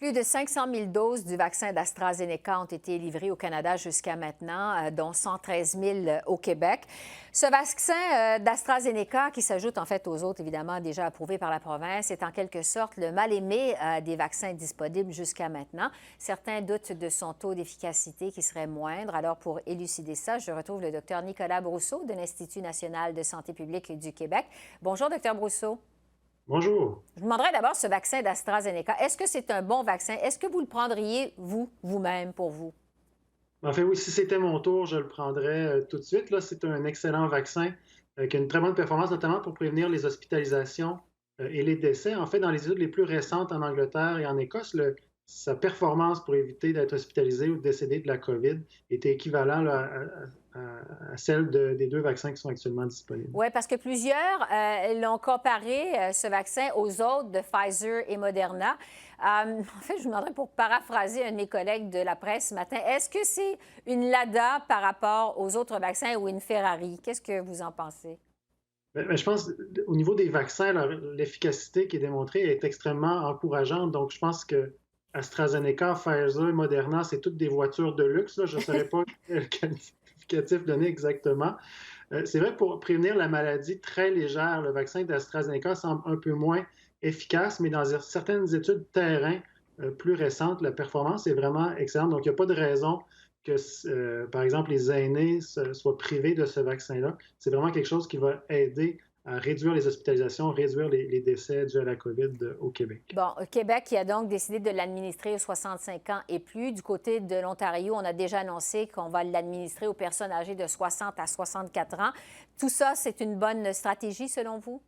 Plus de 500 000 doses du vaccin d'AstraZeneca ont été livrées au Canada jusqu'à maintenant, dont 113 000 au Québec. Ce vaccin d'AstraZeneca, qui s'ajoute en fait aux autres, évidemment, déjà approuvés par la province, est en quelque sorte le mal-aimé des vaccins disponibles jusqu'à maintenant. Certains doutent de son taux d'efficacité qui serait moindre. Alors, pour élucider ça, je retrouve le Dr Nicolas Brousseau de l'Institut national de santé publique du Québec. Bonjour, Dr Brousseau. Bonjour. Je vous demanderais d'abord ce vaccin d'AstraZeneca. Est-ce que c'est un bon vaccin? Est-ce que vous le prendriez, vous-même, pour vous? En fait, oui, si c'était mon tour, je le prendrais tout de suite. Là, c'est un excellent vaccin qui a une très bonne performance, notamment pour prévenir les hospitalisations et les décès. En fait, dans les études les plus récentes en Angleterre et en Écosse, sa performance pour éviter d'être hospitalisé ou de décéder de la COVID était équivalent là, à celle des deux vaccins qui sont actuellement disponibles. Oui, parce que plusieurs l'ont comparé, ce vaccin, aux autres de Pfizer et Moderna. En fait, je vous demanderais, pour paraphraser un de mes collègues de la presse ce matin, est-ce que c'est une Lada par rapport aux autres vaccins ou une Ferrari? Qu'est-ce que vous en pensez? Je pense au niveau des vaccins, l'efficacité qui est démontrée est extrêmement encourageante. Donc, je pense que AstraZeneca, Pfizer, Moderna, c'est toutes des voitures de luxe. Là. Je ne saurais pas quel qualificatif donner exactement. C'est vrai, pour prévenir la maladie très légère, le vaccin d'AstraZeneca semble un peu moins efficace, mais dans certaines études terrain plus récentes, la performance est vraiment excellente. Donc, il n'y a pas de raison que, par exemple, les aînés soient privés de ce vaccin-là. C'est vraiment quelque chose qui va aider à réduire les hospitalisations, réduire les décès dus à la COVID au Québec. Bon, Québec qui a donc décidé de l'administrer aux 65 ans et plus. Du côté de l'Ontario, on a déjà annoncé qu'on va l'administrer aux personnes âgées de 60 à 64 ans. Tout ça, c'est une bonne stratégie selon vous?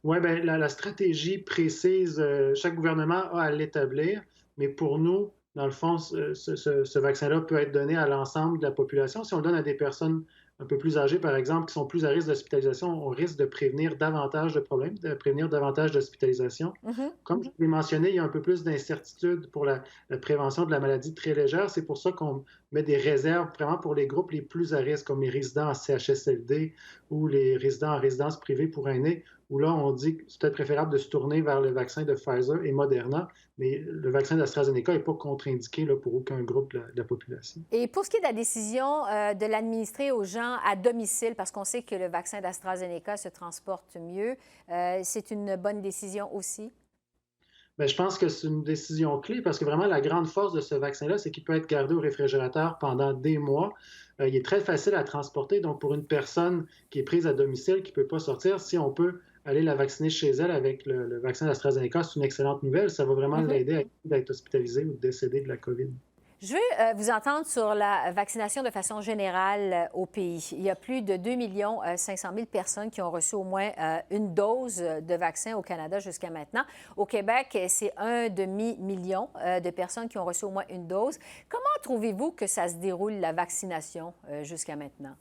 Oui, bien, la stratégie précise, chaque gouvernement a à l'établir, mais pour nous, dans le fond, ce vaccin-là peut être donné à l'ensemble de la population. Si on le donne à des personnes un peu plus âgées, par exemple, qui sont plus à risque d'hospitalisation, on risque de prévenir davantage de problèmes, de prévenir davantage d'hospitalisation. Mhm. Comme je l'ai mentionné, il y a un peu plus d'incertitude pour la prévention de la maladie très légère. C'est pour ça qu'on met des réserves vraiment pour les groupes les plus à risque, comme les résidents en CHSLD ou les résidents en résidence privée pour aînés, où là, on dit que c'est peut-être préférable de se tourner vers le vaccin de Pfizer et Moderna, mais le vaccin d'AstraZeneca n'est pas contre-indiqué là, pour aucun groupe de la population. Et pour ce qui est de la décision de l'administrer aux gens à domicile, parce qu'on sait que le vaccin d'AstraZeneca se transporte mieux, c'est une bonne décision aussi? Bien, je pense que c'est une décision clé parce que vraiment la grande force de ce vaccin-là, c'est qu'il peut être gardé au réfrigérateur pendant des mois. Il est très facile à transporter. Donc, pour une personne qui est prise à domicile, qui ne peut pas sortir, si on peut aller la vacciner chez elle avec le vaccin d'AstraZeneca, c'est une excellente nouvelle. Ça va vraiment Mhm. l'aider à être hospitalisé ou décéder de la COVID. Je veux vous entendre sur la vaccination de façon générale au pays. Il y a plus de 2 500 000 personnes qui ont reçu au moins une dose de vaccin au Canada jusqu'à maintenant. Au Québec, c'est 1,5 million de personnes qui ont reçu au moins une dose. Comment trouvez-vous que ça se déroule, la vaccination, jusqu'à maintenant?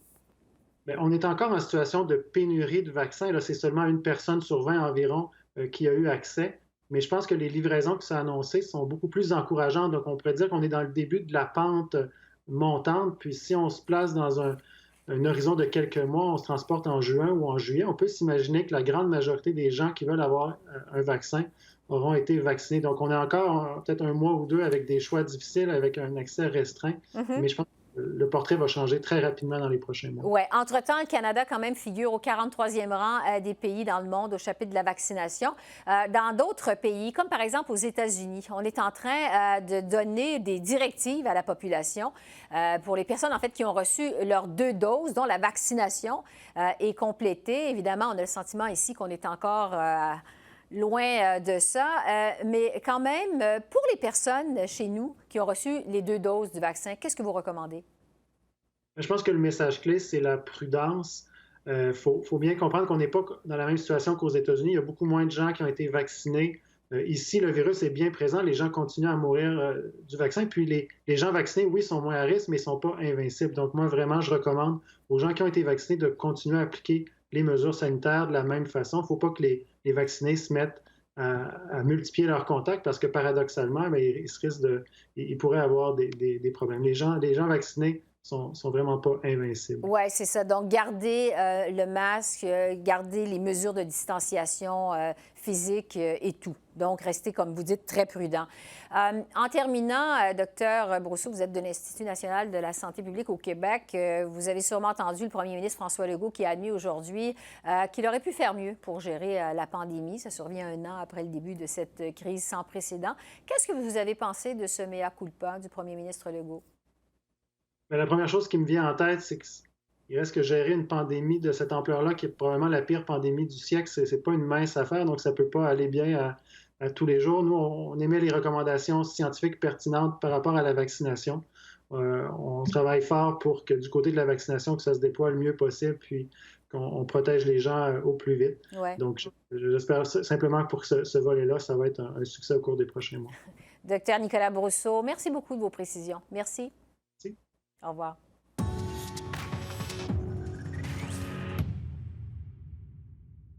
Bien, on est encore en situation de pénurie de vaccins. Là, c'est seulement une personne sur 20 environ qui a eu accès. Mais je pense que les livraisons qui sont annoncées sont beaucoup plus encourageantes. Donc, on pourrait dire qu'on est dans le début de la pente montante. Puis, si on se place dans un horizon de quelques mois, on se transporte en juin ou en juillet, on peut s'imaginer que la grande majorité des gens qui veulent avoir un vaccin auront été vaccinés. Donc, on est encore peut-être un mois ou deux avec des choix difficiles, avec un accès restreint. Mhm. Mais je pense que le portrait va changer très rapidement dans les prochains mois. Oui. Entre-temps, le Canada, quand même, figure au 43e rang des pays dans le monde au chapitre de la vaccination. Dans d'autres pays, comme par exemple aux États-Unis, on est en train de donner des directives à la population pour les personnes, en fait, qui ont reçu leurs 2 doses, dont la vaccination est complétée. Évidemment, on a le sentiment ici qu'on est encore loin de ça. Mais quand même, pour les personnes chez nous qui ont reçu les 2 doses du vaccin, qu'est-ce que vous recommandez? Je pense que le message clé, c'est la prudence. Faut bien comprendre qu'on n'est pas dans la même situation qu'aux États-Unis. Il y a beaucoup moins de gens qui ont été vaccinés. Ici, le virus est bien présent. Les gens continuent à mourir du vaccin. Puis les gens vaccinés, oui, sont moins à risque, mais ils ne sont pas invincibles. Donc moi, vraiment, je recommande aux gens qui ont été vaccinés de continuer à appliquer les mesures sanitaires de la même façon. Il ne faut pas que les vaccinés se mettent à multiplier leurs contacts parce que paradoxalement, bien, ils pourraient avoir des problèmes. Les gens vaccinés sont vraiment pas invincibles. Oui, c'est ça. Donc, garder le masque, garder les mesures de distanciation physique et tout. Donc, rester, comme vous dites, très prudent. En terminant, docteur Brousseau, vous êtes de l'Institut national de la santé publique au Québec. Vous avez sûrement entendu le premier ministre François Legault qui a admis aujourd'hui qu'il aurait pu faire mieux pour gérer la pandémie. Ça survient un an après le début de cette crise sans précédent. Qu'est-ce que vous avez pensé de ce mea culpa du premier ministre Legault? Mais la première chose qui me vient en tête, c'est qu'il reste que gérer une pandémie de cette ampleur-là, qui est probablement la pire pandémie du siècle, c'est pas une mince affaire, donc ça peut pas aller bien à tous les jours. Nous, on émet les recommandations scientifiques pertinentes par rapport à la vaccination. On travaille fort pour que du côté de la vaccination, que ça se déploie le mieux possible, puis qu'on protège les gens au plus vite. Ouais. Donc, j'espère simplement que pour ce volet-là, ça va être un succès au cours des prochains mois. Docteur Nicolas Brousseau, merci beaucoup de vos précisions. Merci. Merci. Au revoir.